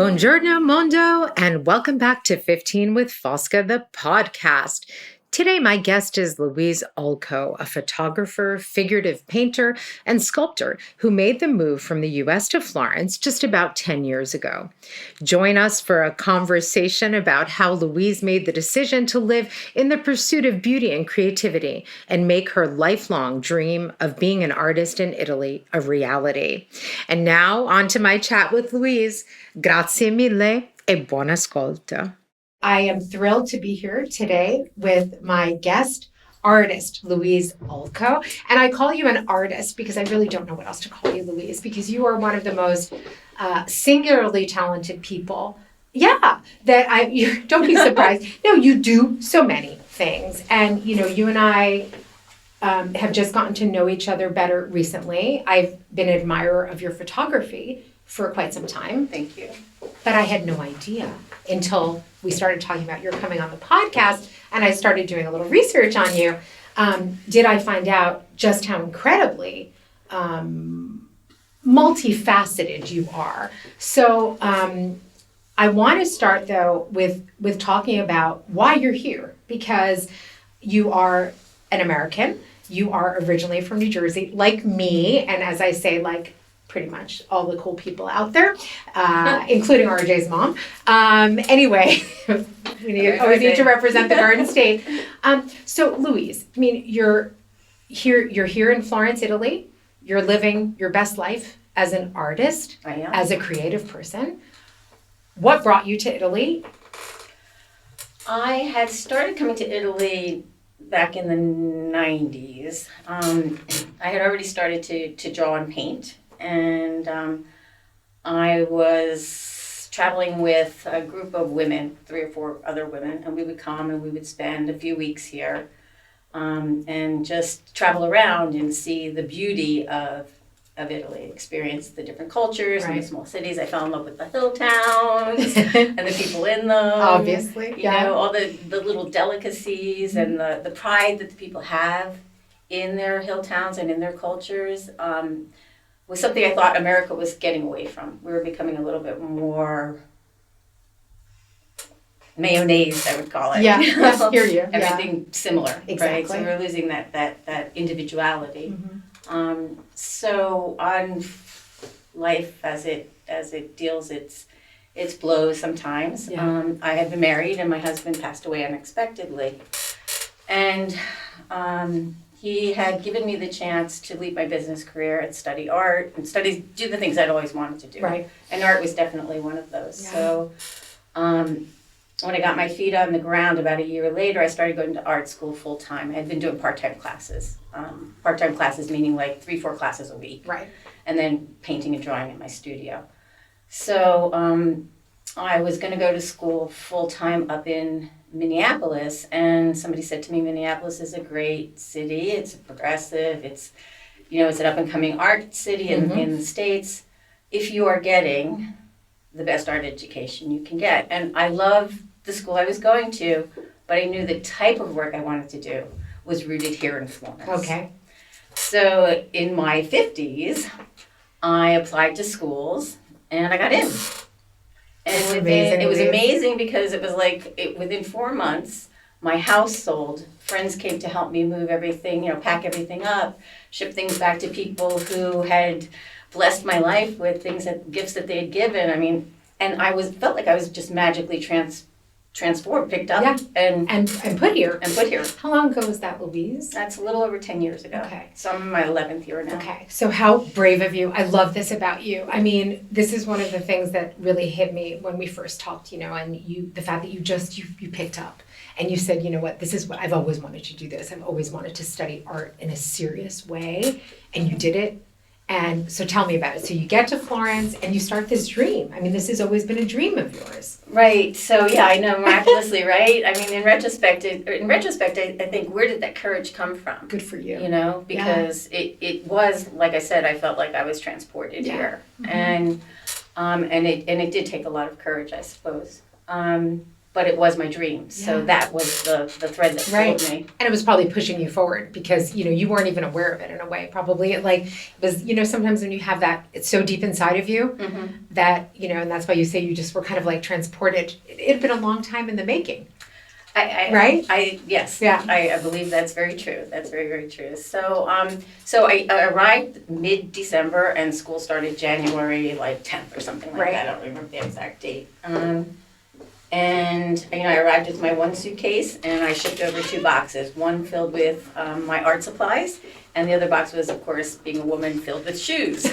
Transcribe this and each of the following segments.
Buongiorno, Mondo, and welcome back to 15 with Fosca, the podcast. Today, my guest is Louise Olko, a photographer, figurative painter, and sculptor who made the move from the U.S. to Florence just about 10 years ago. Join us for a conversation about how Louise made the decision to live in the pursuit of beauty and creativity and make her lifelong dream of being an artist in Italy a reality. And now, on to my chat with Louise. Grazie mille e buon ascolto. I am thrilled to be here today with my guest, artist Louise Olko. And I call you an artist because I really don't know what else to call you, Louise, because you are one of the most singularly talented people. Yeah, you don't be surprised. No, you do so many things. And, you and I have just gotten to know each other better recently. I've been an admirer of your photography for quite some time. Thank you. But I had no idea until we started talking about your coming on the podcast and I started doing a little research on you. Did I find out just how incredibly multifaceted you are. So I want to start though with talking about why you're here, because you are an American. You are originally from New Jersey, like me, and as I say, like pretty much all the cool people out there, including RJ's mom. Anyway, we always need to represent the Garden State. So Louise, I mean, you're here in Florence, Italy. You're living your best life as an artist, I am. As a creative person. What brought you to Italy? I had started coming to Italy back in the 90s. I had already started to draw and paint. And I was traveling with a group of women, 3 or 4 other women, and we would come and we would spend a few weeks here and just travel around and see the beauty of Italy, experience the different cultures and the small cities. I fell in love with the hill towns and the people in them. Obviously, you know, all the little delicacies and the pride that the people have in their hill towns and in their cultures. Was something I thought America was getting away from. We were becoming a little bit more mayonnaise, I would call it. Yeah, I hear you. Everything similar, exactly. Right? So we were losing that individuality. Mm-hmm. So on life as it deals its blows sometimes. Yeah. I had been married and my husband passed away unexpectedly, and he had given me the chance to leave my business career and study art and do the things I'd always wanted to do. Right. And art was definitely one of those. Yeah. So when I got my feet on the ground about a year later, I started going to art school full time. I had been doing part-time classes. Part-time classes meaning like 3-4 classes a week. Right. And then painting and drawing in my studio. So I was going to go to school full time up in Minneapolis, and somebody said to me, Minneapolis is a great city. It's progressive. It's an up and coming art city in the States. If you are getting the best art education you can get. And I loved the school I was going to, but I knew the type of work I wanted to do was rooted here in Florence. Okay. So in my 50s, I applied to schools and I got in. And it was amazing because it was like within 4 months, my house sold. Friends came to help me move everything, pack everything up, ship things back to people who had blessed my life with gifts that they had given. I mean, and felt like I was just magically transformed, picked up, and put here. And put here. How long ago was that, Louise? That's a little over 10 years ago. Okay. So I'm in my 11th year now. Okay. So how brave of you. I love this about you. I mean, this is one of the things that really hit me when we first talked, and the fact that you picked up and you said, you know what, this is what I've always wanted to do this. I've always wanted to study art in a serious way, and you did it. And so tell me about it. So you get to Florence and you start this dream. I mean, this has always been a dream of yours. Right. So yeah, I know, miraculously, right? I mean, in retrospect, I think, where did that courage come from? Good for you. Because it was, like I said, I felt like I was transported here, and it did take a lot of courage, I suppose. but it was my dream. So that was the thread that pulled me. And it was probably pushing you forward because, you weren't even aware of it in a way, probably. It was, sometimes when you have that, it's so deep inside of you that, and that's why you say you just were kind of like transported. It had been a long time in the making. Yes. Yeah. I believe that's very true. That's very, very true. So, I arrived mid-December and school started January 10th or something like that. I don't remember the exact date. And I arrived with my one suitcase and I shipped over 2 boxes. One filled with my art supplies, and the other box was, of course, being a woman, filled with shoes.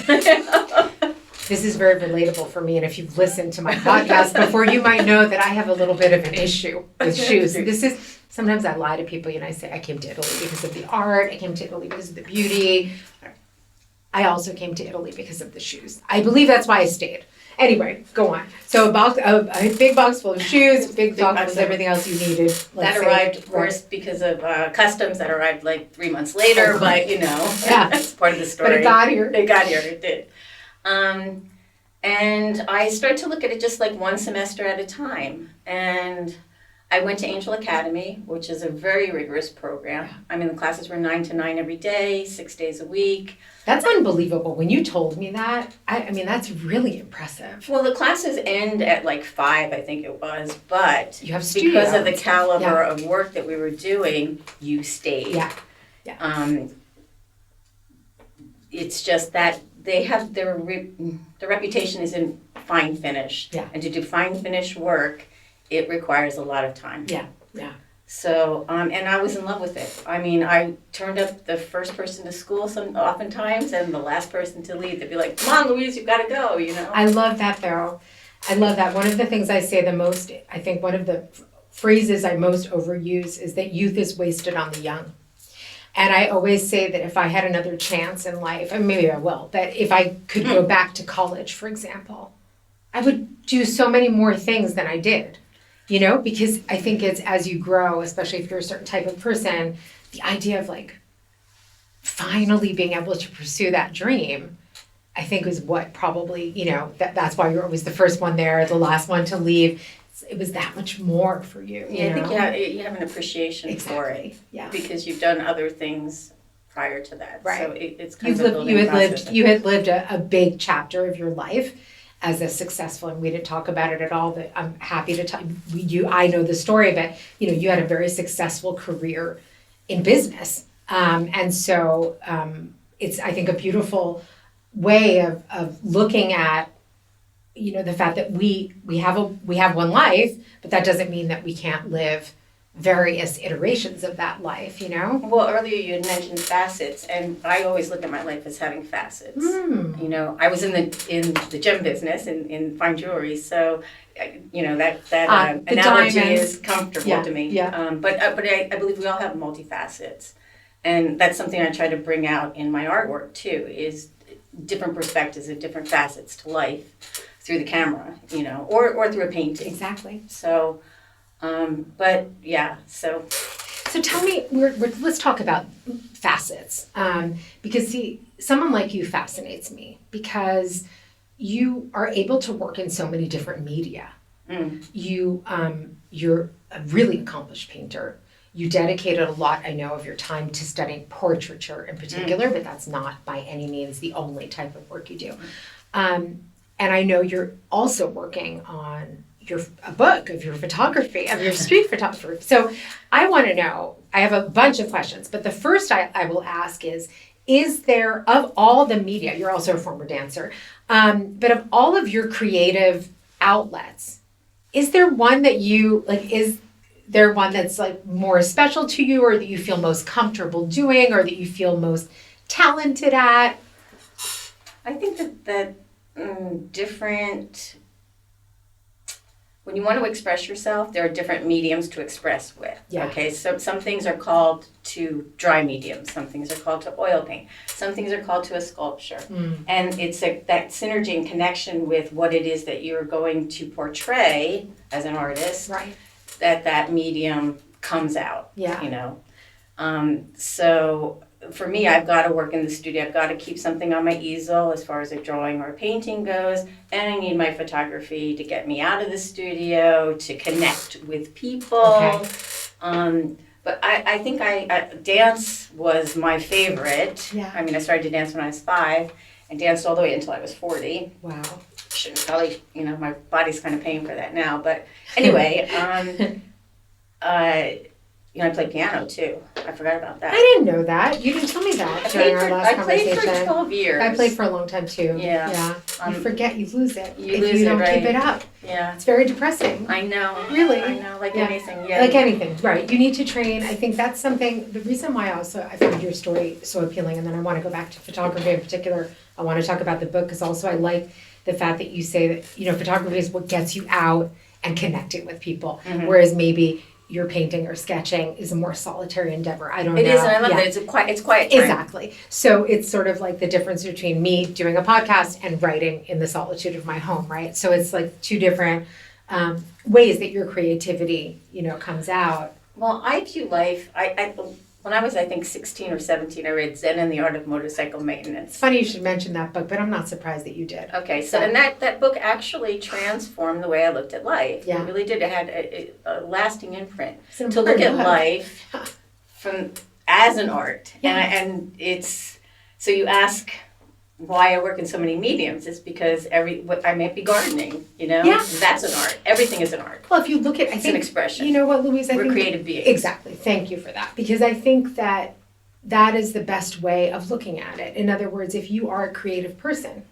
This is very relatable for me, and if you've listened to my podcast before, you might know that I have a little bit of an issue with shoes. Sometimes I lie to people, I say I came to Italy because of the art, I came to Italy because of the beauty. I also came to Italy because of the shoes. I believe that's why I stayed. Anyway, go on. So a big box full of shoes, big box full of everything else you needed. That arrived, of course, because of customs. That arrived 3 months later, but it's part of the story. But it got here. It did. And I started to look at it just one semester at a time. And I went to Angel Academy, which is a very rigorous program. The classes were 9 to 9 every day, 6 days a week. That's unbelievable. When you told me that, that's really impressive. Well, the classes end at 5, I think it was, but you have because of the caliber of work that we were doing, you stayed. Yeah. It's just that they have their reputation is in fine finish. Yeah. And to do fine finish work, it requires a lot of time. Yeah. So, and I was in love with it. I turned up the first person to school oftentimes and the last person to leave. They'd be like, "Come on, Louise, you've got to go," I love that, though. I love that. One of the things I say the most, I think one of the phrases I most overuse is that youth is wasted on the young. And I always say that if I had another chance in life, and maybe I will, that if I could go back to college, for example, I would do so many more things than I did. Because I think it's as you grow, especially if you're a certain type of person, the idea of finally being able to pursue that dream, I think is what probably, that's why you're always the first one there, the last one to leave. It was that much more for you. I think you have an appreciation for it. Yeah. Because you've done other things prior to that. Right. So it's kind of a building process. You had lived a big chapter of your life as a successful, and we didn't talk about it at all, but I'm happy to tell you, I know the story of it. You had a very successful career in business. And so it's, I think, a beautiful way of looking at, the fact that we have one life, but that doesn't mean that we can't live various iterations of that life, Well, earlier you had mentioned facets, and I always look at my life as having facets. I was in the gem business in fine jewelry, so that analogy diamonds is comfortable to me. Yeah. But I believe we all have multifacets, and that's something I try to bring out in my artwork too. Is different perspectives and different facets to life through the camera, or through a painting. Exactly. So. So tell me, let's talk about facets, because someone like you fascinates me because you are able to work in so many different media. You're a really accomplished painter. You dedicated a lot, I know, of your time to studying portraiture in particular, but that's not by any means the only type of work you do. And I know you're also working on a book of your photography, of your street photography. So I want to know, I have a bunch of questions, but the first I will ask is there, of all the media, you're also a former dancer, but of all of your creative outlets, is there one that is there one that's more special to you, or that you feel most comfortable doing, or that you feel most talented at? I think that different... When you want to express yourself, there are different mediums to express with. Yeah. Okay, so some things are called to dry mediums, some things are called to oil paint, some things are called to a sculpture. And it's that synergy and connection with what it is that you're going to portray as an artist, right? That medium comes out. Yeah. So for me, I've got to work in the studio. I've got to keep something on my easel as far as a drawing or a painting goes. And I need my photography to get me out of the studio, to connect with people. Okay. But I think dance was my favorite. Yeah. I mean, I started to dance when I was 5 and danced all the way until I was 40. Wow. Shouldn't probably, my body's kind of paying for that now. But anyway, I played piano too. I forgot about that. I didn't know that. You didn't tell me that during our last conversation. I played for 12 years. I played for a long time too. Yeah. You forget, you lose it You if you don't right? keep it up. Yeah. It's very depressing. I know. Really? I know, like Yeah. anything. Yeah. Like anything, right. You need to train. I think that's something, the reason why I found your story so appealing, and then I want to go back to photography in particular. I want to talk about the book because also I like the fact that you say that, photography is what gets you out and connecting with people. Mm-hmm. Whereas maybe your painting or sketching is a more solitary endeavor. I don't know. It is, and I love it. It's quiet time. Exactly. So it's sort of like the difference between me doing a podcast and writing in the solitude of my home, right? So it's like two different ways that your creativity, comes out. Well, I view life, when I was, I think, 16 or 17, I read Zen and the Art of Motorcycle Maintenance. It's funny you should mention that book, but I'm not surprised that you did. Okay, so and that book actually transformed the way I looked at life. Yeah. It really did. It had a lasting imprint It's an to look at important book. life as an art. Yeah. And it's, so you ask why I work in so many mediums. It's because I may be gardening, Yeah. That's an art. Everything is an art. Well, if you look at, It's an expression. You know what, Louise? We're creative beings. Exactly. Thank you for that. Because I think that is the best way of looking at it. In other words, if you are a creative person,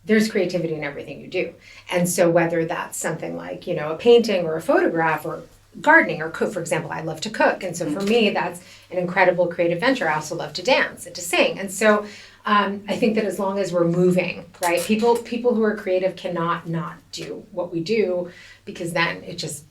there's creativity in everything you do. And so whether that's something like, a painting or a photograph or gardening or cook, for example, I love to cook. And so for me, that's an incredible creative venture. I also love to dance and to sing. And so I think that as long as we're moving, right, people who are creative cannot not do what we do, because then it just,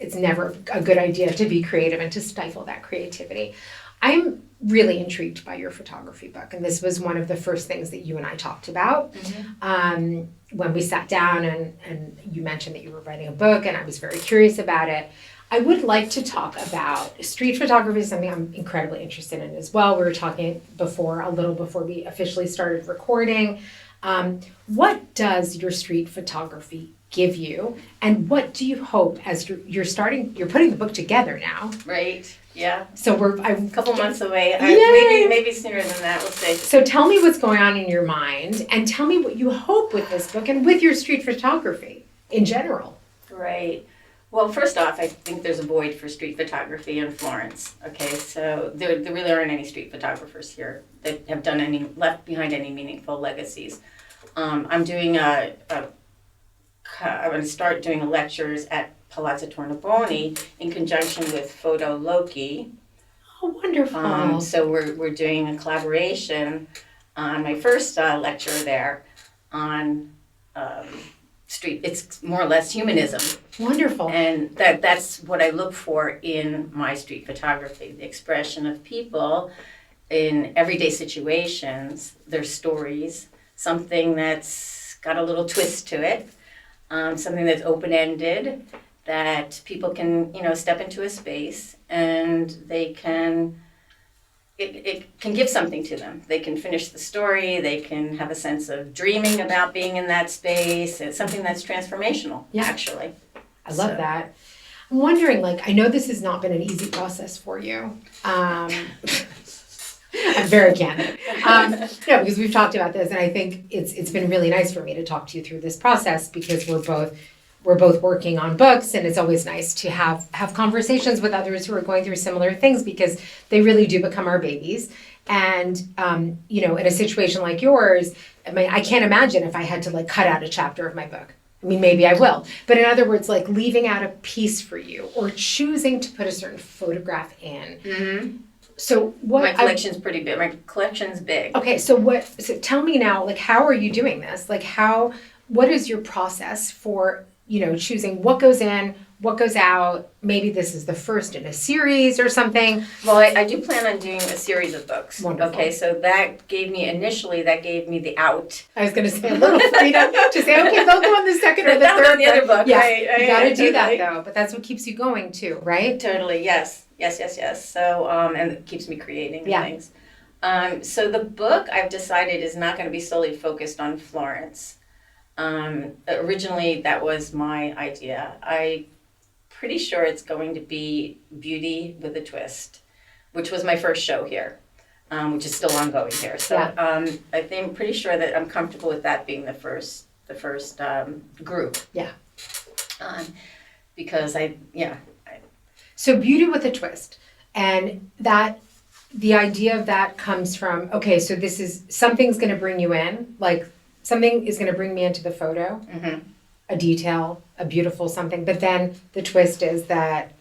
it's never a good idea to be creative and to stifle that creativity. I'm really intrigued by your photography book, and this was one of the first things that you and I talked about when we sat down, and you mentioned that you were writing a book, and I was very curious about it. I would like to talk about street photography, is something I'm incredibly interested in as well. We were talking a little before we officially started recording. What does your street photography give you, and what do you hope as you're putting the book together now? Right. Yeah. So I'm a couple months away. Maybe sooner than that. We'll see. So tell me what's going on in your mind, and tell me what you hope with this book and with your street photography in general. Right. Well, first off, I think there's a void for street photography in Florence. Okay, so there really aren't any street photographers here that have left behind any meaningful legacies. I'm doing I'm going to start doing lectures at Palazzo Tornabuoni in conjunction with Photo Loki. Oh, wonderful. So we're doing a collaboration on my first lecture there on street. It's more or less humanism. Wonderful. And that's what I look for in my street photography, the expression of people in everyday situations, their stories, something that's got a little twist to it, something that's open-ended, that people can, step into a space and they can, it can give something to them. They can finish the story, they can have a sense of dreaming about being in that space. It's something that's transformational, actually. I love that. I'm wondering, I know this has not been an easy process for you. I'm very candid. No, because we've talked about this, and I think it's been really nice for me to talk to you through this process, because we're both working on books, and it's always nice to have conversations with others who are going through similar things, because they really do become our babies. And in a situation like yours, I can't imagine if I had to cut out a chapter of my book. Maybe I will. But in other words, leaving out a piece for you, or choosing to put a certain photograph in. Mm-hmm. So my collection's pretty big. My collection's big. Okay, so tell me now, how are you doing this? What is your process for, choosing what goes in, what goes out? Maybe this is the first in a series or something. Well, I do plan on doing a series of books. Wonderful. Okay, so that gave me the out. I was going to say a little freedom to say, okay, they'll go on the second or the third. The other book, yeah, right? You got to do that though, but that's what keeps you going too, right? Totally, yes. So, and it keeps me creating things. So the book I've decided is not going to be solely focused on Florence. Originally, that was my idea. I'm pretty sure it's going to be Beauty with a Twist, which was my first show here, which is still ongoing here. So I think I'm pretty sure that I'm comfortable with that being the first group. Yeah. Because So Beauty with a Twist, and that the idea of that comes from, okay, so this is something's going to bring you in, like something is going to bring me into the photo, a detail, a beautiful something, but then the twist is that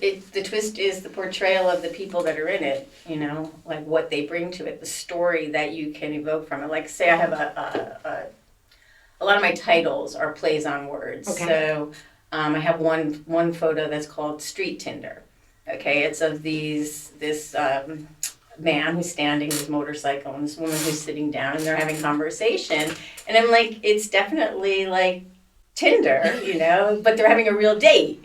the twist is the portrayal of the people that are in it, like what they bring to it, the story that you can evoke from it. Like, say I have a lot of my titles are plays on words. Okay. So I have one photo that's called Street Tinder. Okay, it's of this man who's standing with his motorcycle and this woman who's sitting down, and they're having conversation. And I'm like, it's definitely like Tinder, but they're having a real date,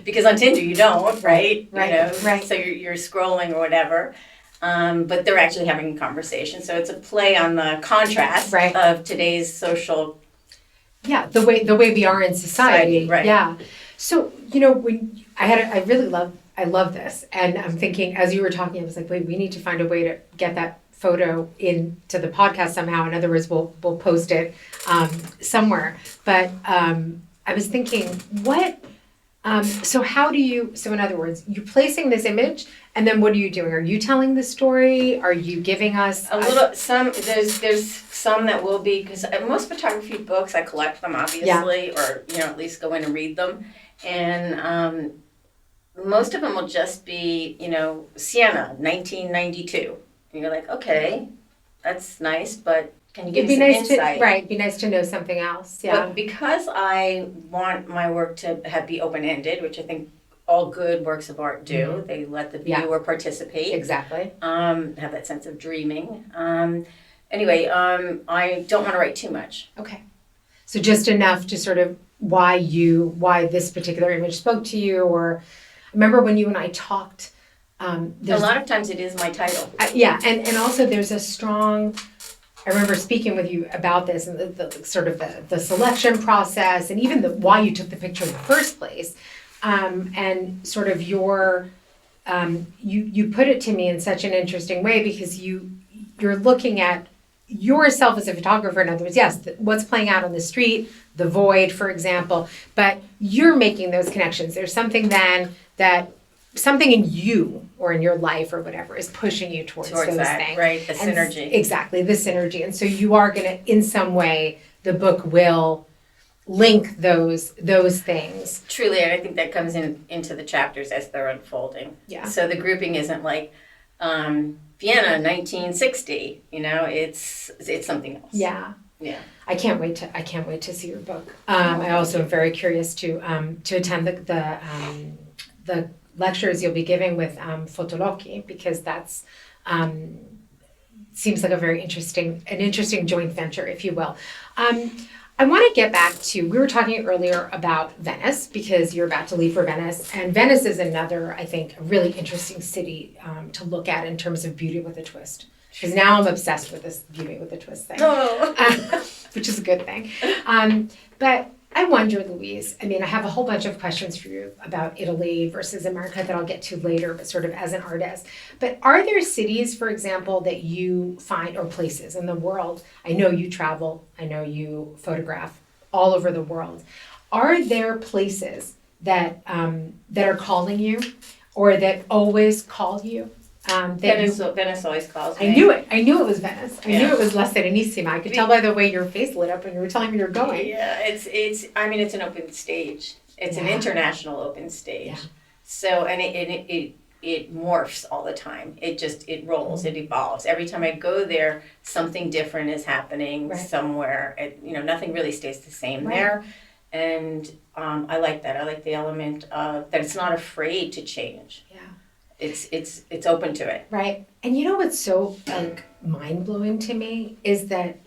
because on Tinder you don't, right? Right. So you're scrolling or whatever. But they're actually having a conversation. So it's a play on the contrast of today's social. Yeah, the way we are in society. Right. Yeah. So, when I love this. And I'm thinking, as you were talking, I was like, wait, we need to find a way to get that photo into the podcast somehow. In other words, we'll post it somewhere. But I was thinking, so in other words, you're placing this image, and then what are you doing? Are you telling the story? Are you giving us there's some that will be, because most photography books, I collect them obviously, or at least go in and read them. And most of them will just be, Siena, 1992. And you're like, okay, that's nice, but can you give me some insight? It'd be nice to know something else. Yeah. But because I want my work to be open-ended, which I think all good works of art do, mm-hmm. They let the viewer participate. Exactly. Have that sense of dreaming. Anyway, I don't want to write too much. Okay. So just enough to sort of why this particular image spoke to you, or I remember when you and I talked. A lot of times it is my title. And also there's a strong. I remember speaking with you about this and the sort of the selection process, and even why you took the picture in the first place, and sort of your you put it to me in such an interesting way, because you're looking at yourself as a photographer. In other words, yes, what's playing out on the street, the void, for example, but you're making those connections. There's something then that something in you or in your life or whatever is pushing you towards those things. Right, the synergy. Exactly, the synergy. And so you are going to, in some way, the book will link those things. Truly, and I think that comes into the chapters as they're unfolding. Yeah. So the grouping isn't like Vienna 1960, it's something else. Yeah. Yeah. I can't wait to see your book. I also am very curious to attend the lectures you'll be giving with Fotoloki, because that's seems like a very interesting joint venture, if you will. I want to get back to, we were talking earlier about Venice, because you're about to leave for Venice, and Venice is another, I think, a really interesting city to look at in terms of beauty with a twist. Because now I'm obsessed with this beauty with a twist thing, which is a good thing. But I wonder, Louise, I have a whole bunch of questions for you about Italy versus America that I'll get to later, but sort of as an artist. But are there cities, for example, that you find, or places in the world, I know you travel, I know you photograph all over the world. Are there places that are calling you, or that always call you? Venice always calls me. I knew it was Venice. I knew it was La Serenissima. I could tell by the way your face lit up when you were telling me you're going. Yeah, it's an open stage. It's an international open stage. Yeah. So, and it morphs all the time. It rolls, it evolves. Every time I go there, something different is happening somewhere. Nothing really stays the same there. And I like that. I like the element of that it's not afraid to change. Yeah. It's open to it. Right. And what's so mind-blowing to me is that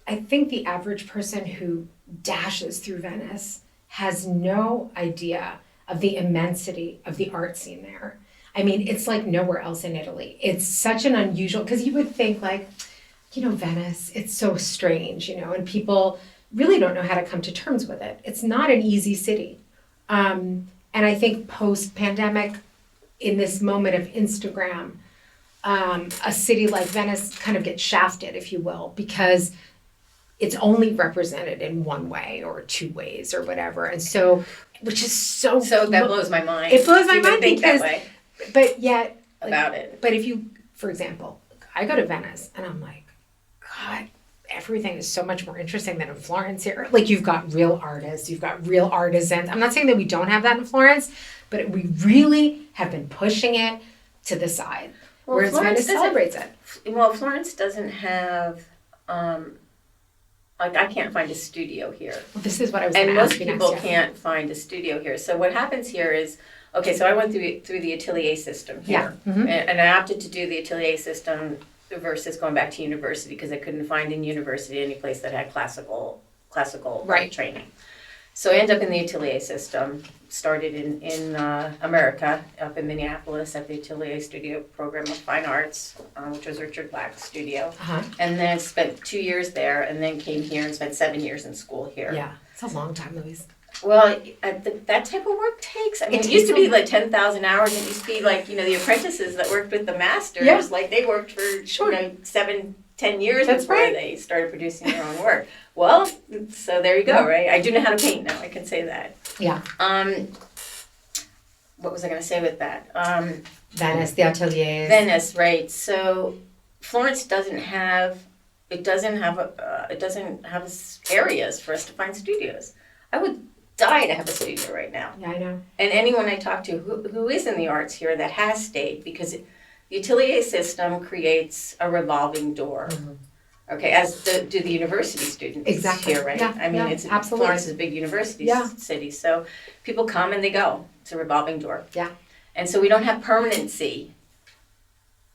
I think the average person who dashes through Venice has no idea of the immensity of the art scene there. I mean, it's like nowhere else in Italy. It's such an unusual, because you would think like, Venice, it's so strange, and people really don't know how to come to terms with it. It's not an easy city. And I think post-pandemic, in this moment of Instagram, a city like Venice kind of gets shafted, if you will, because it's only represented in one way or two ways or whatever. And so, which is so that blows my mind. It blows my mind think because, that way but yet, about it. But if you, for example, I go to Venice and I'm like, God, everything is so much more interesting than in Florence here. Like, you've got real artists, you've got real artisans. I'm not saying that we don't have that in Florence, but we really have been pushing it to the side. Well, whereas Venice celebrates it. Well, Florence doesn't have, I can't find a studio here. Well, this is what I was going to ask you next. And most people can't find a studio here. So what happens here is, okay, so I went through the atelier system here. Yeah. Mm-hmm. And I opted to do the atelier system versus going back to university because I couldn't find in university any place that had classical right. training. So I ended up in the atelier system, started in America, up in Minneapolis at the Atelier Studio Program of Fine Arts, which was Richard Black's studio. Uh-huh. And then spent 2 years there and then came here and spent 7 years in school here. Yeah, it's a long time, Louise. Well, that type of work takes, it used to be like 10,000 hours. It used to be like, the apprentices that worked with the masters, like they worked for 7-10 years before they started producing their own work. Well, so there you go, right? I do know how to paint now, I can say that. Yeah. What was I going to say with that? Venice, the ateliers. Venice, right. So Florence doesn't have areas for us to find studios. I would die to have a studio right now. Yeah, I know. And anyone I talk to who is in the arts here that has stayed, because the atelier system creates a revolving door. Mm-hmm. Okay, as do the university students here, right? Yeah, I mean, it's absolutely. Florence is a big university city, so people come and they go. It's a revolving door. Yeah. And so we don't have permanency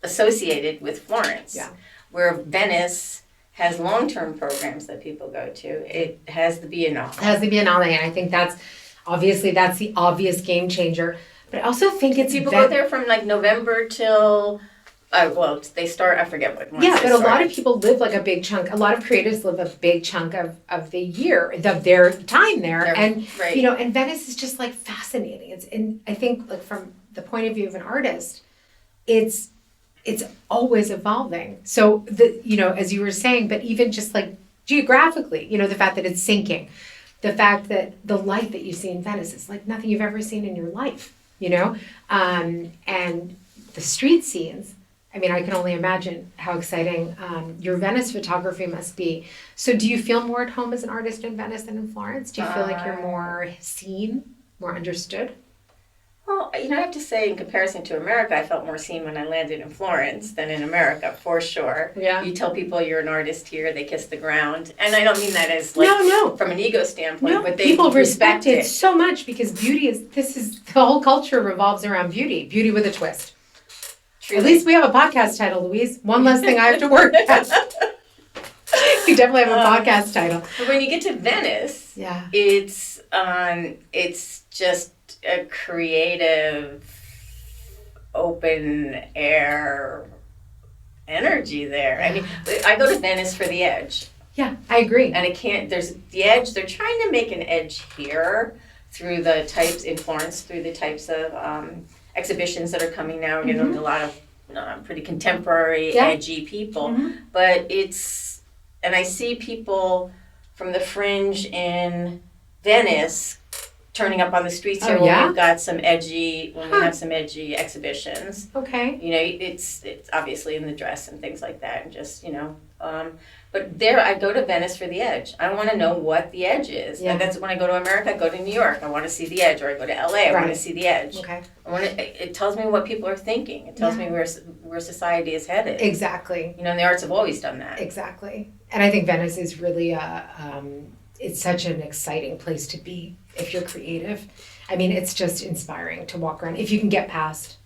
associated with Florence. Yeah. Where Venice has long-term programs that people go to. It has the Biennale. It has the Biennale, and I think that's the obvious game changer. But I also think it's people go there from like November till they start, I forget what month. Yeah, but a lot of people live like a big chunk. A lot of creatives live a big chunk of the year, of their time there. And Venice is just like fascinating. And I think like from the point of view of an artist, it's always evolving. So as you were saying, but even just like geographically, the fact that it's sinking, the fact that the light that you see in Venice is like nothing you've ever seen in your life, and the street scenes. I mean, I can only imagine how exciting your Venice photography must be. So do you feel more at home as an artist in Venice than in Florence? Do you feel like you're more seen, more understood? Well, I have to say, in comparison to America, I felt more seen when I landed in Florence than in America, for sure. Yeah. You tell people you're an artist here, they kiss the ground. And I don't mean that as from an ego standpoint, but people respect it so much because the whole culture revolves around beauty with a twist. Truly. At least we have a podcast title, Louise. One less thing I have to work at. We definitely have a podcast title. But when you get to Venice, it's just a creative, open air energy there. I mean, I go to Venice for the edge. Yeah, I agree. And there's the edge. They're trying to make an edge here through the types in Florence, through the types of exhibitions that are coming now. We're getting a lot of pretty contemporary, edgy people. Mm-hmm. But and I see people from the fringe in Venice turning up on the streets here when we've got some edgy, we have some edgy exhibitions. Okay. It's obviously in the dress and things like that, and just, but there I go to Venice for the edge. I want to know what the edge is. Yeah. And that's when I go to America, I go to New York, I want to see the edge, or I go to LA, I want to see the edge. Okay. It tells me what people are thinking. It tells me where society is headed. Exactly. And the arts have always done that. Exactly. And I think Venice is really it's such an exciting place to be if you're creative. I mean, it's just inspiring to walk around. If you can get past,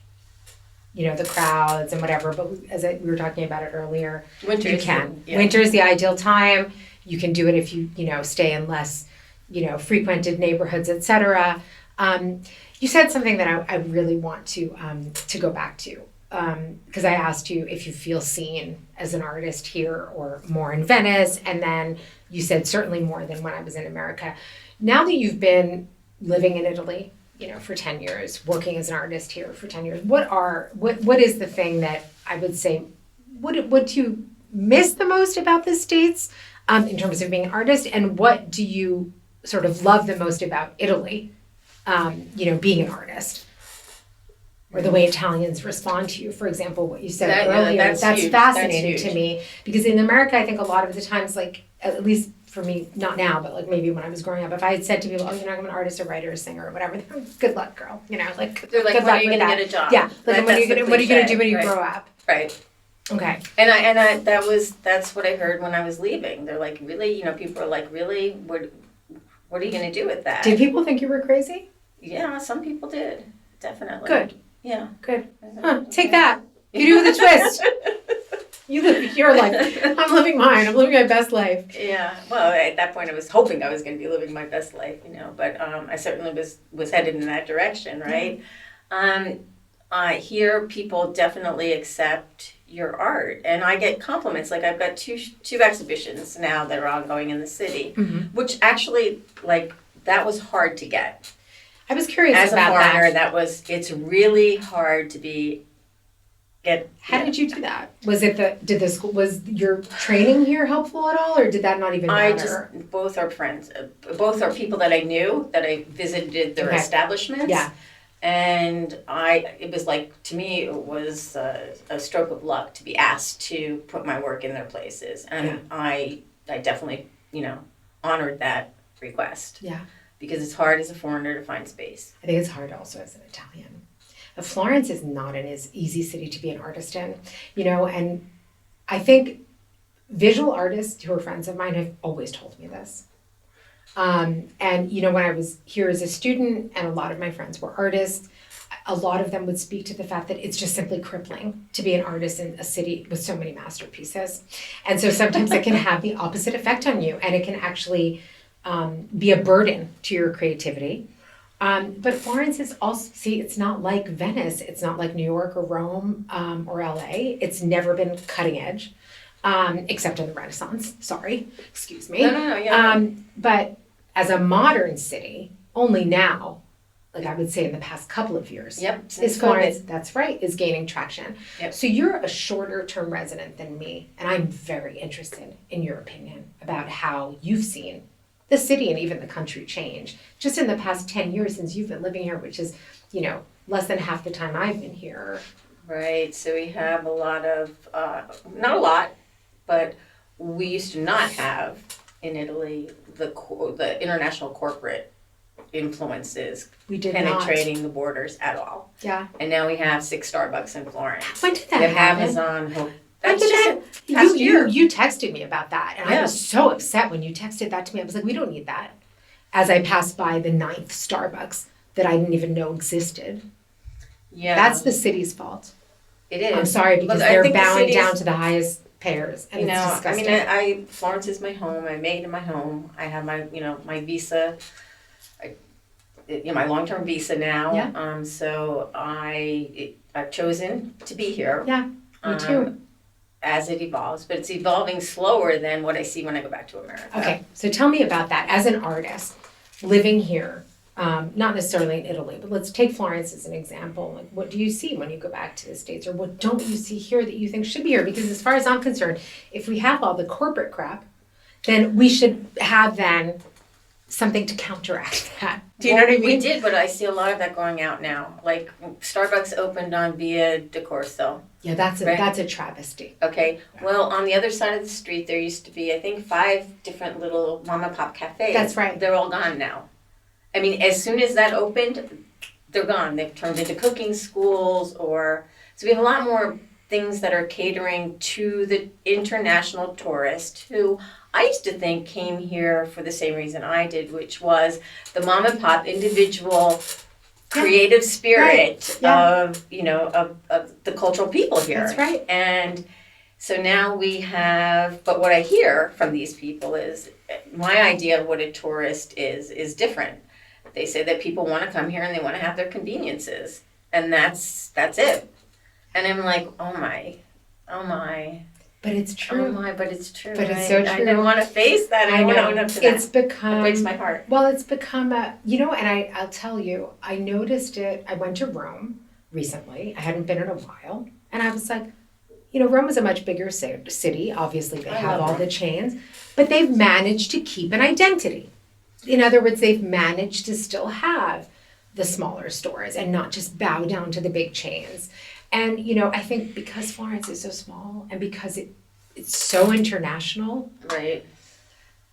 the crowds and whatever, but we were talking about it earlier, you can. Winter is the ideal time. You can do it if you, stay in less, frequented neighborhoods, etc. You said something that I really want to go back to, because I asked you if you feel seen as an artist here or more in Venice, and then you said certainly more than when I was in America. Now that you've been living in Italy, for 10 years, working as an artist here for 10 years, what is the thing that I would say, what you miss the most about the States in terms of being an artist, and what do you sort of love the most about Italy, being an artist? Or the way Italians respond to you, for example, what you said earlier. That's fascinating to me, because in America, I think a lot of the times, like, at least for me, not now, but like maybe when I was growing up, if I had said to people, "Oh, you're not an artist, or writer, or singer, or whatever," good luck, girl. They're like, good when luck are you going to get a job? Yeah, like what are you going to do when you grow up? Right. Okay. And that's what I heard when I was leaving. They're like, really, people are like, really, what are you going to do with that? Did people think you were crazy? Yeah, some people did, definitely. Good. Yeah. Good. Take that. You do with a twist. You live your life. I'm living mine. I'm living my best life. Yeah. Well, at that point, I was hoping I was going to be living my best life, but I certainly was headed in that direction, right? Here, people definitely accept your art, and I get compliments. Like, I've got two exhibitions now that are ongoing in the city, which actually, like, that was hard to get. I was curious as about a foreigner. It's really hard to get. How did you do that? Was your training here helpful at all, or did that not even matter? Both are friends. Both are people that I knew, that I visited their establishments. Yeah. And it was like, to me, it was a stroke of luck to be asked to put my work in their places. And I definitely, honored that request. Yeah. Because it's hard as a foreigner to find space. I think it's hard also as an Italian. Florence is not an easy city to be an artist in, and I think visual artists who are friends of mine have always told me this. And, when I was here as a student and a lot of my friends were artists, a lot of them would speak to the fact that it's just simply crippling to be an artist in a city with so many masterpieces. And so sometimes it can have the opposite effect on you, and it can actually be a burden to your creativity. But Florence is also, it's not like Venice. It's not like New York or Rome or LA. It's never been cutting edge, except in the Renaissance. Sorry, excuse me. No, yeah. But as a modern city, only now, like I would say in the past couple of years, is Florence, that's right, is gaining traction. Yep. So you're a shorter term resident than me, and I'm very interested in your opinion about how you've seen the city and even the country change just in the past 10 years since you've been living here, which is, less than half the time I've been here. Right. So we have a lot of, not a lot, but we used to not have in Italy the international corporate influences penetrating the borders at all. Yeah. And now we have 6 Starbucks in Florence. When did that we have happen? Amazon. You texted me about that, and I was so upset when you texted that to me. I was like, we don't need that. As I passed by the 9th Starbucks that I didn't even know existed. Yeah. That's the city's fault. It is. I'm sorry, because they're bowing down to the highest payers, and it's disgusting. I mean, Florence is my home. I made it my home. I have my, my visa, my long-term visa now. Yeah. So I've chosen to be here. Yeah, me too. As it evolves, but it's evolving slower than what I see when I go back to America. Okay, so tell me about that. As an artist, living here, not necessarily in Italy, but let's take Florence as an example. Like, what do you see when you go back to the States, or what don't you see here that you think should be here? Because as far as I'm concerned, if we have all the corporate crap, then we should have something to counteract that. Do you know what I mean? We did, but I see a lot of that going out now. Like, Starbucks opened on Via di Corso. Yeah, that's a travesty. Okay. Well, on the other side of the street, there used to be, I think, 5 different little mom and pop cafes. That's right. They're all gone now. I mean, as soon as that opened, they're gone. They've turned into cooking schools, so we have a lot more things that are catering to the international tourist who I used to think came here for the same reason I did, which was the mom and pop individual creative spirit of the cultural people here. That's right. And so now we have, but what I hear from these people is my idea of what a tourist is different. They say that people want to come here and they want to have their conveniences, and that's it. And I'm like, oh my. But it's true. Oh my, but it's true. But it's so true. I didn't want to face that. I want to own up to that. It's become... It breaks my heart. Well, it's become a... and I'll tell you, I noticed it. I went to Rome recently. I hadn't been in a while. And I was like, Rome is a much bigger city. Obviously, they have all the chains. But they've managed to keep an identity. In other words, they've managed to still have the smaller stores and not just bow down to the big chains. And, I think because Florence is so small and because it's so international, right?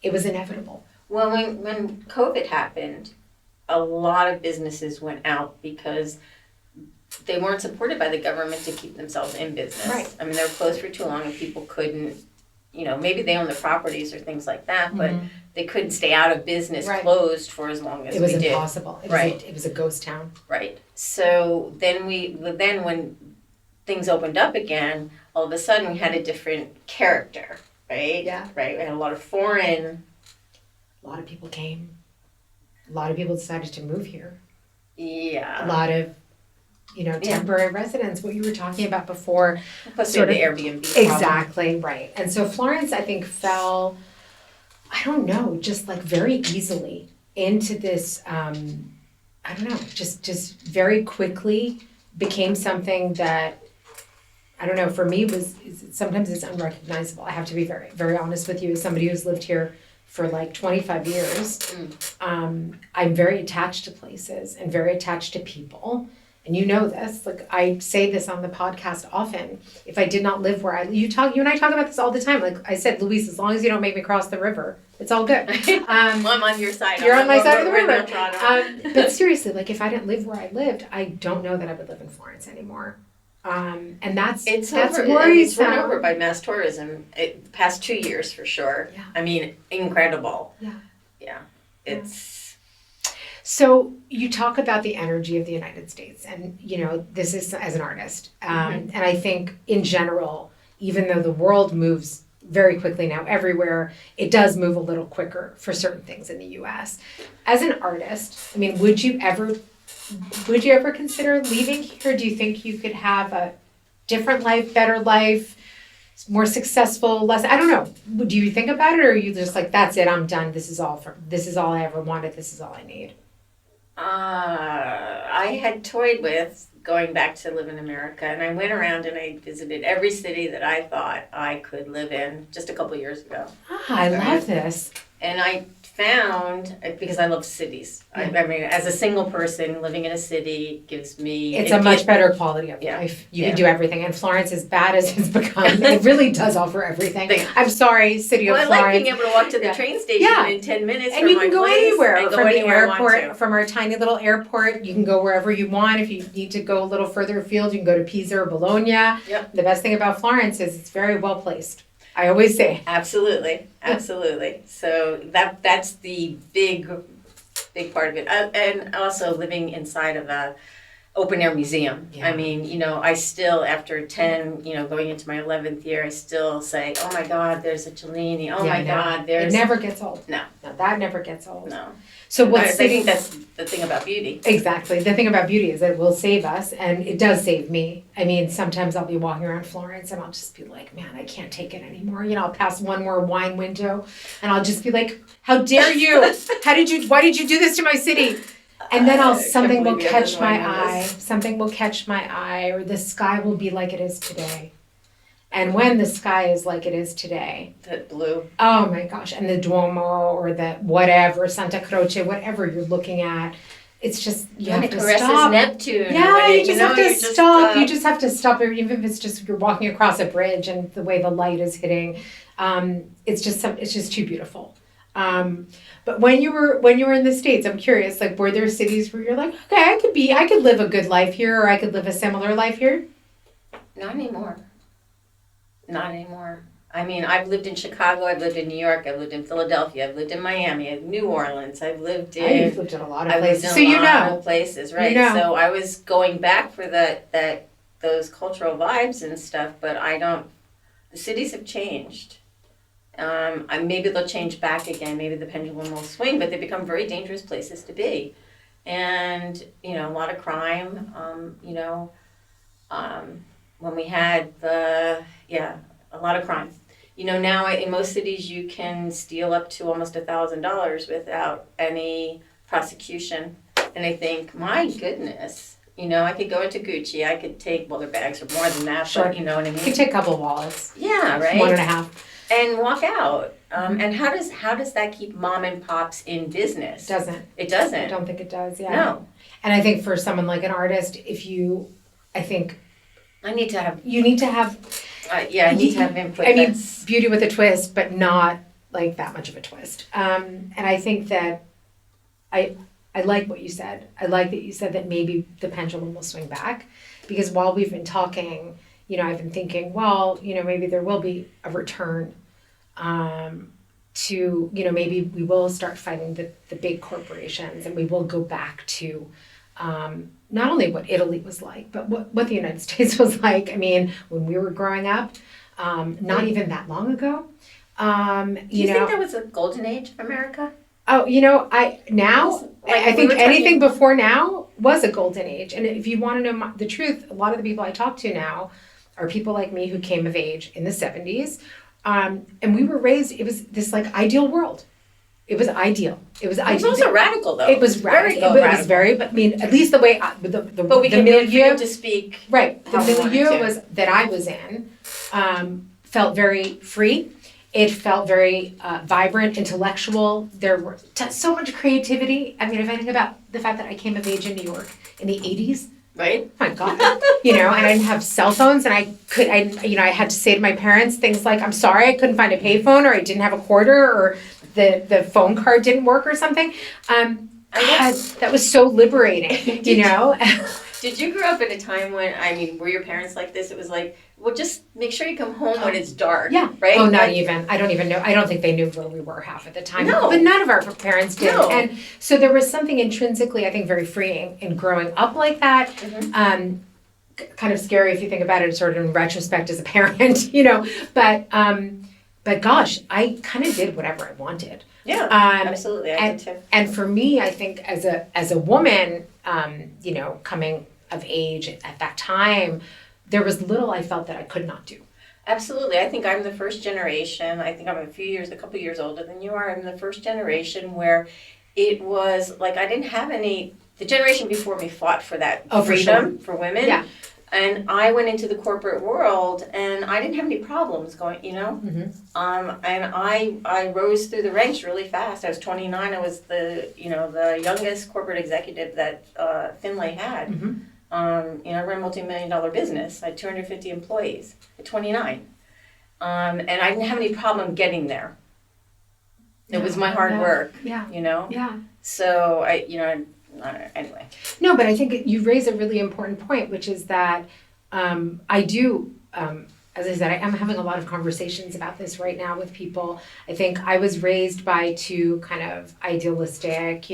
It was inevitable. Well, when COVID happened, a lot of businesses went out because they weren't supported by the government to keep themselves in business. Right. I mean, they were closed for too long and people couldn't, maybe they own the properties or things like that, but they couldn't stay out of business closed for as long as we did. It was impossible. It was a ghost town. Right. So then when things opened up again, all of a sudden we had a different character, right? Yeah. Right. We had a lot of foreign. A lot of people came. A lot of people decided to move here. Yeah. A lot of, temporary residents, what you were talking about before. Plus sort of the Airbnb problem. Exactly, right. And so Florence, I think, fell, I don't know, just like very easily into this, just very quickly became something that, I don't know, for me sometimes it's unrecognizable. I have to be very, very honest with you as somebody who's lived here for like 25 years. I'm very attached to places and very attached to people. And you know this, like I say this on the podcast often. If I did not live where you and I talk about this all the time. Like I said, Louise, as long as you don't make me cross the river, it's all good. Well, I'm on your side. You're on my side of the river. But seriously, like if I didn't live where I lived, I don't know that I would live in Florence anymore. And that's worrisome. It's run over by mass tourism. Past 2 years for sure. Yeah. I mean, incredible. Yeah. So you talk about the energy of the United States, and this is as an artist, and I think in general, even though the world moves very quickly now everywhere, it does move a little quicker for certain things in the U.S. As an artist, I mean, would you ever consider leaving here? Do you think you could have a different life, better life, more successful, less? I don't know. Do you think about it, or are you just like, that's it, I'm done. This is all I ever wanted. This is all I need. I had toyed with going back to live in America, and I went around and I visited every city that I thought I could live in just a couple of years ago. I love this. And I found, because I love cities. I mean, as a single person, living in a city gives me... It's a much better quality of life. You can do everything. And Florence, as bad as it's become, it really does offer everything. I'm sorry, city of Florence. I like being able to walk to the train station in 10 minutes and you can go anywhere. From the airport, from our tiny little airport, you can go wherever you want. If you need to go a little further afield, you can go to Pisa or Bologna. Yep. The best thing about Florence is it's very well placed. I always say. Absolutely. So that's the big part of it. And also living inside of a open air museum. Yeah. I mean, I still, after 10, going into my 11th year, I still say, oh my God, there's a Cellini. Oh my God, there's... It never gets old. No, that never gets old. No. So I think that's the thing about beauty. Exactly. The thing about beauty is that it will save us, and it does save me. I mean, sometimes I'll be walking around Florence and I'll just be like, man, I can't take it anymore. I'll pass one more wine window and I'll just be like, how dare you? Why did you do this to my city? And then something will catch my eye. Something will catch my eye, or the sky will be like it is today. And when the sky is like it is today. That blue. Oh my gosh. And the Duomo or the whatever, Santa Croce, whatever you're looking at. It's just, you have to stop. Neptune. Yeah, you just have to stop. You just have to stop. Even if it's just you're walking across a bridge and the way the light is hitting. It's just too beautiful. But when you were in the States, I'm curious, like, were there cities where you're like, okay, I could live a good life here, or I could live a similar life here? Not anymore. I mean, I've lived in Chicago, I've lived in New York, I've lived in Philadelphia, I've lived in Miami, New Orleans, I've lived in... You've lived in a lot of places. I've lived in a lot of places, right? So I was going back for those cultural vibes and stuff, but the cities have changed. Maybe they'll change back again, maybe the pendulum will swing, but they become very dangerous places to be. and, a lot of crime, when we had a lot of crime. Now in most cities you can steal up to almost $1,000 without any prosecution. And I think, my goodness, I could go into Gucci, I could take, well, their bags are more than that, Sure. but you know what I mean? You could take a couple of wallets. Yeah, right? 1.5. And walk out. And how does that keep mom and pops in business? Doesn't. It doesn't. I don't think it does, yeah. No. And I think for someone like an artist, I need to have, you need to have... I need to have input. I mean, beauty with a twist, but not like that much of a twist. And I think that I like what you said. I like that you said that maybe the pendulum will swing back, because while we've been talking, I've been thinking, well, maybe there will be a return to, maybe we will start fighting the big corporations, and we will go back to not only what Italy was like, but what the United States was like. I mean, when we were growing up, not even that long ago. Do you think there was a golden age of America? Oh, I think anything before now was a golden age. And if you want to know the truth, a lot of the people I talk to now are people like me who came of age in the 70s. And we were raised, it was this like ideal world. It was ideal. It was also radical, though. It was radical. It was very, but I mean, at least the way, but we can milieu to speak. Right. The milieu that I was in felt very free. It felt very vibrant, intellectual. There were so much creativity. I mean, if I think about the fact that I came of age in New York in the 80s. Right. Oh my God. And I didn't have cell phones, and I had to say to my parents things like, I'm sorry, I couldn't find a payphone, or I didn't have a quarter, or the phone card didn't work or something. God, that was so liberating, Did you grow up in a time when, were your parents like this? It was like, well, just make sure you come home when it's dark. Yeah. Right? Oh, not even. I don't even know. I don't think they knew where we were half of the time. No. But none of our parents did. No. And so there was something intrinsically, I think, very freeing in growing up like that. Mm-hmm. Kind of scary if you think about it sort of in retrospect as a parent, But gosh, I kind of did whatever I wanted. Yeah, absolutely. I did too. And for me, I think as a woman, coming of age at that time, there was little I felt that I could not do. Absolutely. I think I'm the first generation. I think I'm a couple years older than you are. I'm the first generation where it was like I didn't have any. The generation before me fought for that freedom for women. Yeah. And I went into the corporate world, and I didn't have any problems going, Mm-hmm. And I rose through the ranks really fast. I was 29. I was the youngest corporate executive that Finlay had. Mm-hmm. I ran a multi-million-dollar business. I had 250 employees at 29. And I didn't have any problem getting there. It was my hard work. Yeah. Yeah. So anyway. No, but I think you raise a really important point, which is that I do, as I said, I am having a lot of conversations about this right now with people. I think I was raised by two kind of idealistic,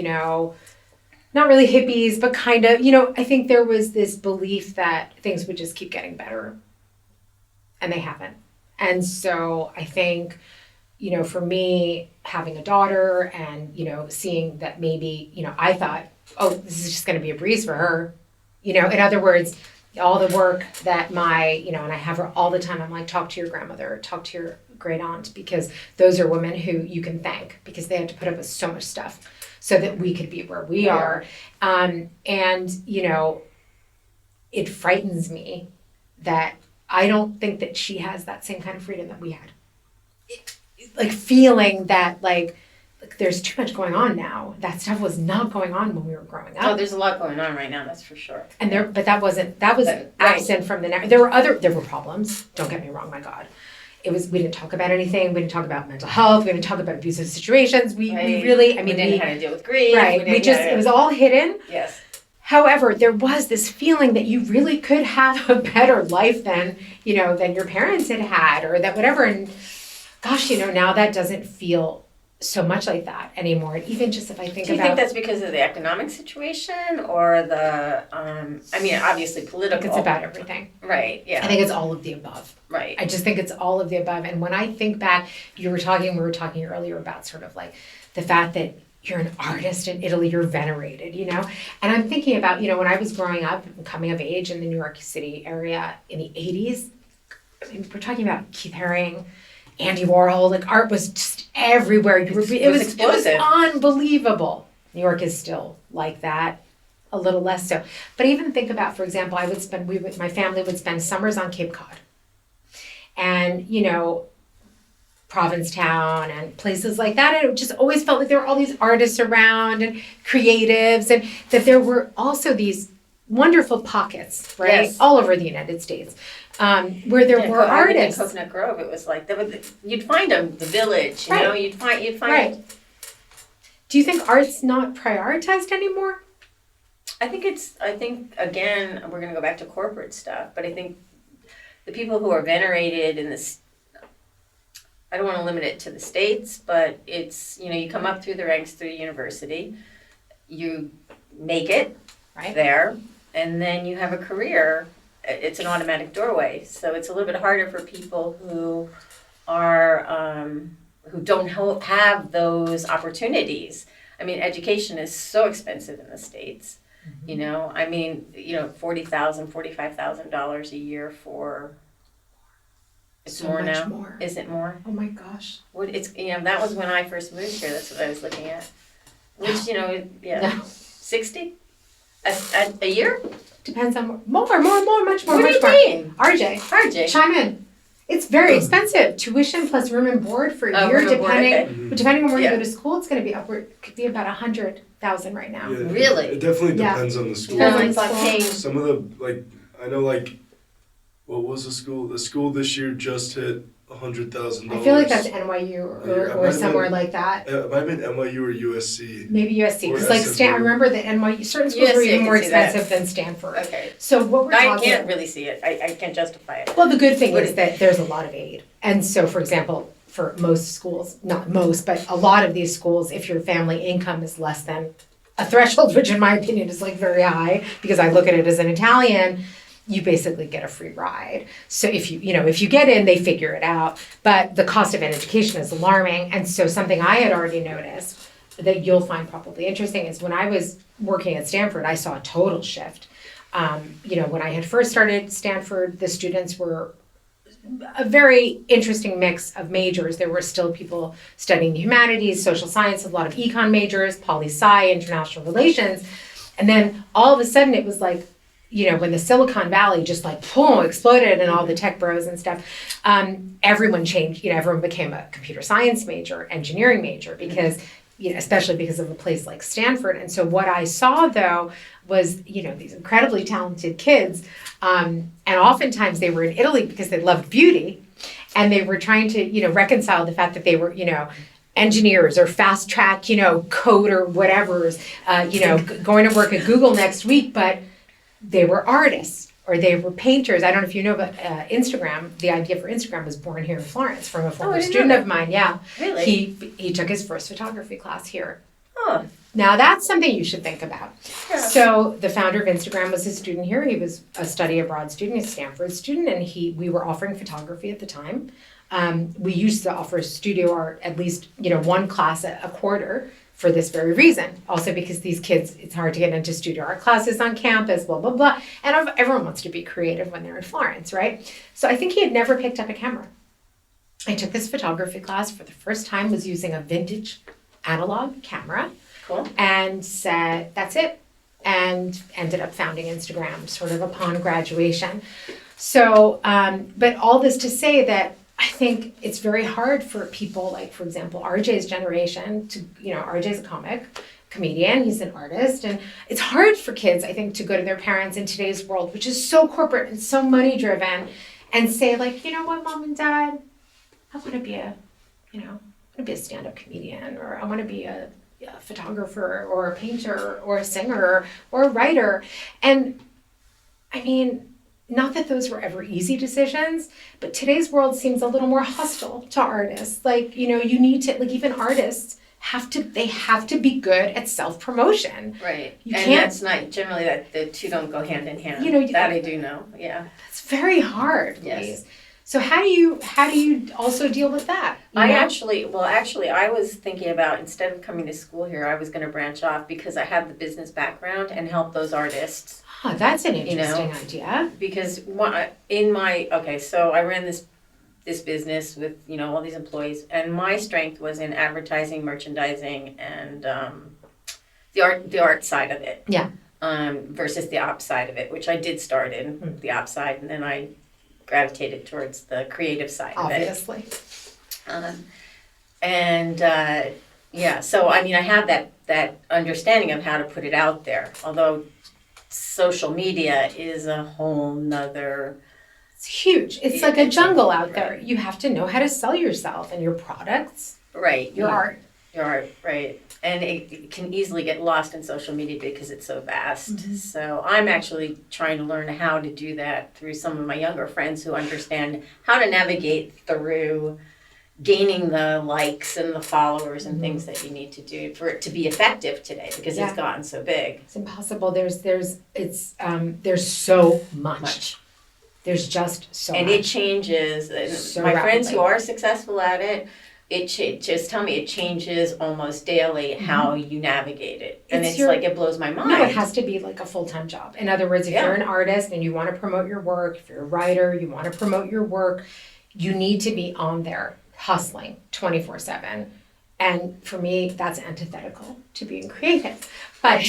not really hippies, but kind of, I think there was this belief that things would just keep getting better, and they haven't. And so I think, for me, having a daughter and, seeing that maybe, I thought, oh, this is just going to be a breeze for her. In other words, all the work that and I have her all the time. I'm like, talk to your grandmother, talk to your great aunt, because those are women who you can thank, because they had to put up with so much stuff so that we could be where we are. And, it frightens me that I don't think that she has that same kind of freedom that we had. Like feeling that there's too much going on now. That stuff was not going on when we were growing up. Oh, there's a lot going on right now, that's for sure. And that was absent from the narrative. There were problems. Don't get me wrong, my God. We didn't talk about anything. We didn't talk about mental health. We didn't talk about abusive situations. We really, we didn't know how to deal with grief. Right. It was all hidden. Yes. However, there was this feeling that you really could have a better life than your parents had, or that whatever. And gosh, now that doesn't feel so much like that anymore. Even just if I think about... Do you think that's because of the economic situation, or the, obviously political? It's about everything. Right, yeah. I think it's all of the above. Right. I just think it's all of the above. And when I think back, we were talking earlier about sort of like the fact that you're an artist in Italy, you're venerated, you know? And I'm thinking about, you know, when I was growing up and coming of age in the New York City area in the 80s, I mean, we're talking about Keith Haring, Andy Warhol, like art was just everywhere. It was unbelievable. New York is still like that, a little less so. But even think about, for example, my family would spend summers on Cape Cod. And, you know, Provincetown and places like that. And it just always felt like there were all these artists around and creatives, and that there were also these wonderful pockets, right? Yes. All over the United States, where there were artists. In Coconut Grove, it was like, you'd find them, the Village, you Right. know, you'd find. Right. Do you think art's not prioritized anymore? I think, again, we're going to go back to corporate stuff, but I think the people who are venerated in this, I don't want to limit it to the States, but it's, you know, you come up through the ranks through university, you make it Right. there, and then you have a career. It's an automatic doorway. So it's a little bit harder for people who are, who don't have those opportunities. I mean, education is so expensive in the States. Mm-hmm. You know, I mean, you know, $40,000, $45,000 a year for. It's so more much now. More. Is it more? Oh my gosh. What it's, you know, that was when I first moved here. That's what I was looking at. Which, you know, yeah, No. 60 a year. Depends on more, much more, What much do you more. mean? RJ, chime in. It's very expensive. Tuition plus room and board for a year, depending on where you go to school, it's going to be could be about 100,000 right now. Yeah, Really? It definitely depends on the school. Depends on it's the like school. paying. Some of the, like, I know, like, what was the school? The school this year just hit $100,000. I feel like that's NYU or somewhere like that. It might have been NYU or USC. Maybe USC. Or Because like SMU. I remember that NYU, certain schools were USC, I even can more see that. expensive than Stanford. Okay. So what we're I talking can't really see it. I can't justify it. Well, the good thing is that there's a lot of aid. And so, for example, for most schools, not most, but a lot of these schools, if your family income is less than a threshold, which in my opinion is like very high, because I look at it as an Italian, you basically get a free ride. So if you get in, they figure it out. But the cost of an education is alarming. And so something I had already noticed that you'll find probably interesting is when I was working at Stanford, I saw a total shift. When I had first started Stanford, the students were a very interesting mix of majors. There were still people studying the humanities, social science, a lot of econ majors, poli-sci, international relations. And then all of a sudden it was like, you know, when the Silicon Valley just like boom exploded and all the tech bros and stuff, everyone changed. You know, everyone became a computer science major, engineering major, because, you know, especially because of a place like Stanford. And so what I saw though was, you know, these incredibly talented kids, and oftentimes they were in Italy because they loved beauty, and they were trying to, you know, reconcile the fact that they were, you know, engineers or fast track, you know, code or whatever's, going to work at Google next week, but they were artists or they were painters. I don't know if you know, but Instagram, the idea for Instagram was born here in Florence from a former student of mine. Yeah. Really? He took his first photography class here. Huh. Now that's something you should think about. Yeah. So the founder of Instagram was a student here. He was a study abroad student, a Stanford student, and we were offering photography at the time. We used to offer studio art at least, you know, one class a quarter for this very reason. Also because these kids, it's hard to get into studio art classes on campus, blah, blah, blah. And everyone wants to be creative when they're in Florence, right? So I think he had never picked up a camera. I took this photography class for the first time, was using a vintage analog camera. Cool. And said, that's it. And ended up founding Instagram sort of upon graduation. So, but all this to say that I think it's very hard for people like, for example, RJ's generation to, you know, RJ's a comedian, he's an artist, and it's hard for kids, I think, to go to their parents in today's world, which is so corporate and so money driven, and say like, you know what, mom and dad, I want to be a stand-up comedian, or I want to be a photographer or a painter or a singer or a writer. And I mean, not that those were ever easy decisions, but today's world seems a little more hostile to artists. Like, you know, you need to, like, even artists have to be good at self-promotion. Right. You and can't, that's not generally that the two don't go hand in hand. You know, that I do know. Yeah. it's very hard, Yes. Louise. So how do you also deal with that? Actually, I was thinking about, instead of coming to school here, I was going to branch off because I have the business background and help those artists. Oh, that's an interesting idea. Because so I ran this business with, all these employees, and my strength was in advertising, merchandising, and the art side of it. Yeah. Versus the op side of it, which I did start in the op side, and then I gravitated towards the creative side Obviously. of it. So I have that understanding of how to put it out there. Although social media is a whole nother. It's huge. It's like a jungle out there. You have to know how to sell yourself and your products. Right. Your art. Your art, right. And it can easily get lost in social media because it's so vast. Mm-hmm. So I'm actually trying to learn how to do that through some of my younger friends who understand how to navigate through gaining the likes and the followers and things that you need to do for it to be effective today, because it's gotten so big. It's impossible. There's so much. There's just so much. And it changes. So my rapidly. friends who are successful at it, just tell me it changes almost daily how you navigate it. And it's like, it blows my mind. No, it has to be like a full-time job. In other words, if you're an artist and you want to promote your work, if you're a writer, you want to promote your work, you need to be on there hustling 24/7. And for me, that's antithetical to being creative. But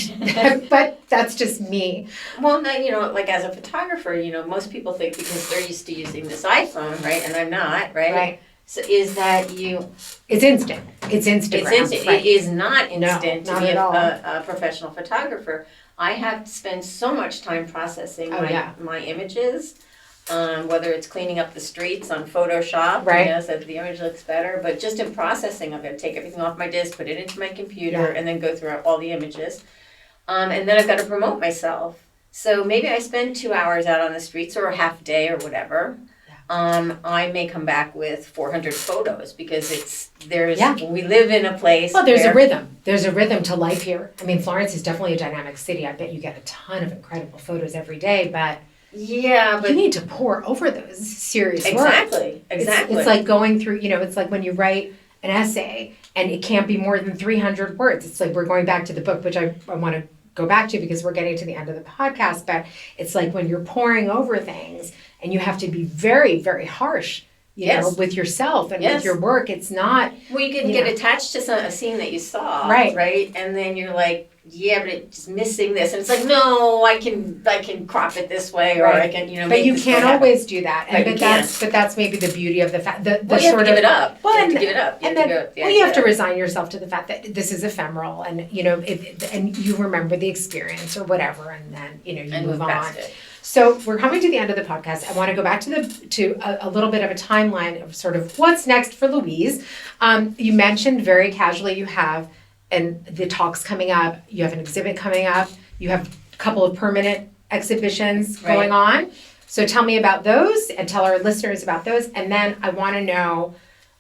but that's just me. Well, now, like as a photographer, most people think because they're used to using this iPhone, right? And I'm not, right? Right. So is that It's instant. It's Instagram. It's instant. Right. It is not instant No, to be not a professional photographer. I have to spend so much time processing my images, whether it's cleaning up the streets on Photoshop, right, so that the image looks better, but just in processing of it, take everything off my disk, put it into my computer, and then go through all the images. And then I've got to promote myself. So maybe I spend 2 hours out on the streets or a half day or whatever. I may come back with 400 photos because we live in a place. Well, there's a rhythm. There's a rhythm to life here. I mean, Florence is definitely a dynamic city. I bet you get a ton of incredible photos every day, but you need to pour over those serious work. Exactly. It's like going through, it's like when you write an essay and it can't be more than 300 words. It's like we're going back to the book, which I want to go back to because we're getting to the end of the podcast, but it's like when you're pouring over things and you have to be very, very harsh, with yourself and with your work. It's not... Well, you can get attached to a scene that you saw, right? And then you're like, but it's missing this. And it's like, no, I can crop it this way, or I can, But you can't always do that. And but that's maybe the beauty of the fact that you have to give it up. Well, you have to give it up. You have to resign yourself to the fact that this is ephemeral, and and you remember the experience or whatever, and then you move on. So we're coming to the end of the podcast. I want to go back to a little bit of a timeline of sort of what's next for Louise. You mentioned very casually you have the talks coming up. You have an exhibit coming up. You have a couple of permanent exhibitions going on. So tell me about those and tell our listeners about those. And then I want to know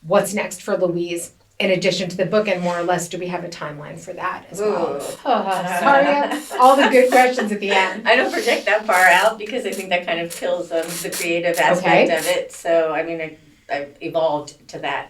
what's next for Louise in addition to the book, and more or less, do we have a timeline for that as well? Sorry, all the good questions at the end. I don't project that far out because I think that kind of kills the creative aspect of it. So, I've evolved to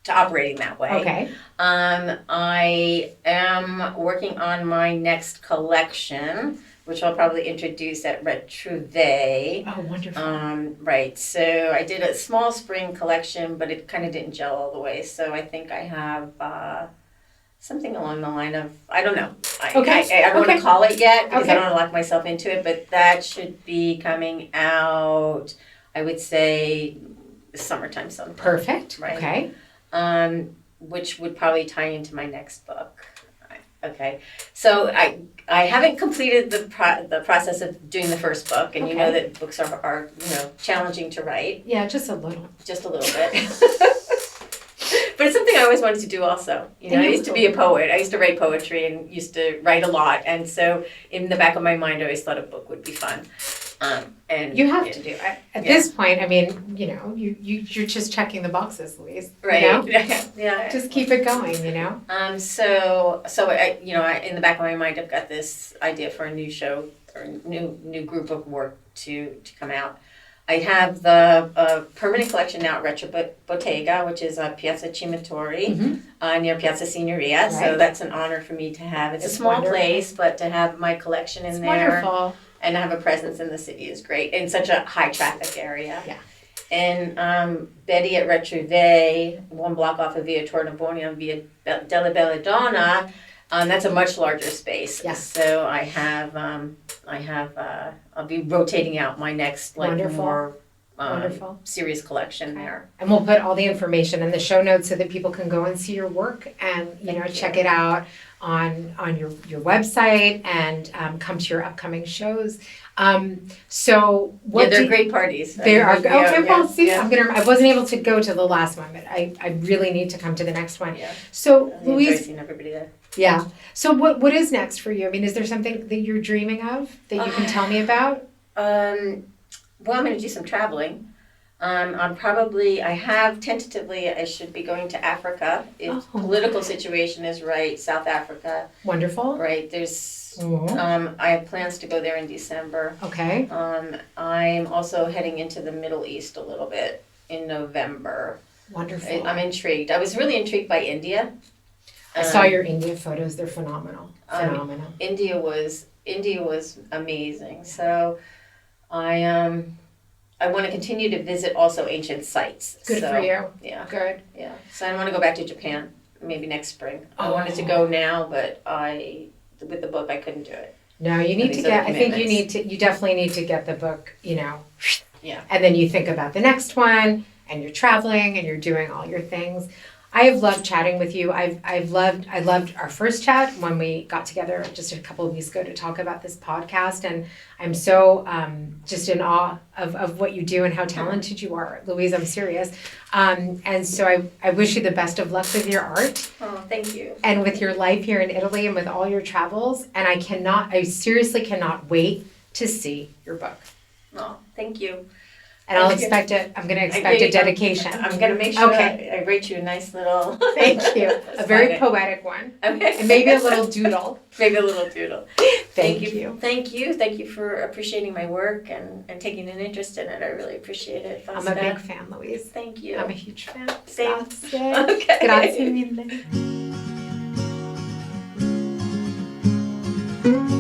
operating that way. Okay. I am working on my next collection, which I'll probably introduce at Retrouvé. Oh, wonderful. Right. So I did a small spring collection, but it kind of didn't gel all the way. So I think I have something along the line of, I don't know. I don't want to call it yet because I don't want to lock myself into it, but that should be coming out, I would say, summertime sometime. Perfect. Right. Okay. Which would probably tie into my next book. Okay, so I haven't completed the process of doing the first book, and you know that books are challenging to write. Yeah, just a little bit. But it's something I always wanted to do also. I used to be a poet. I used to write poetry and used to write a lot, and so in the back of my mind, I always thought a book would be fun. And you have to do it. At this point, you're just checking the boxes, Louise. Right. Yeah. Just keep it going, So I, in the back of my mind, I've got this idea for a new show or new group of work to come out. I have the permanent collection now at Retro Bottega, which is Piazza Cimatori, near Piazza Signoria. Right. So that's an honor for me to have. It's a small wonderful. place, but to have my collection in It's there wonderful. and have a presence in the city is great. In such a high traffic area. Yeah. And Betty at Retrove, one block off of Via Tornabuoni on Via della Belladonna, that's a much larger space. Yeah. So I'll be rotating out my next Wonderful. more Wonderful. serious collection there. And we'll put all the information in the show notes so that people can go and see your work and check it out on your website and come to your upcoming shows. So what they're great parties. There are okay. Well, see, yeah. I wasn't able to go to the last one, but I really need to come to the next one. Yeah. So I enjoy Louise, seeing everybody there. yeah. So what is next for you? I mean, is there something that you're dreaming of that you can tell me about? Well, I'm going to do some traveling. I have tentatively, I should be going to Africa if political situation is right. South Africa, Wonderful. right? There's, Mhm. I have plans to go there in December. Okay. I'm also heading into the Middle East a little bit in November. Wonderful. I'm intrigued. I was really intrigued by India. I saw your India photos. They're phenomenal. Phenomenal. India was amazing. So I want to continue to visit also ancient sites. Good for you. Yeah. Good. Yeah. So I want to go back to Japan maybe next spring. I wanted to go now, but with the book I couldn't do it. No, you need to these get. other I think commitments. you definitely need to get the book. Yeah. And then you think about the next one, and you're traveling, and you're doing all your things. I have loved chatting with you. I loved our first chat when we got together just a couple of weeks ago to talk about this podcast, and I'm so just in awe of what you do and how talented you are, Louise. I'm serious, and so I wish you the best of luck with your art. Oh, thank you. And with your life here in Italy and with all your travels. And I seriously cannot wait to see your book. Oh, thank you. And I'll Thank you. expect it. I'm going to expect a dedication. I'm going to make sure Okay. I write you a nice little. Thank you. A very Sign it. poetic one. Okay. And maybe a little doodle. Maybe a little doodle. Thank you. Thank you for appreciating my work and taking an interest in it. I really appreciate it. I'm a big fan, Louise. Thank you. I'm a huge fan. Same. Grazie. Okay. Grazie mille.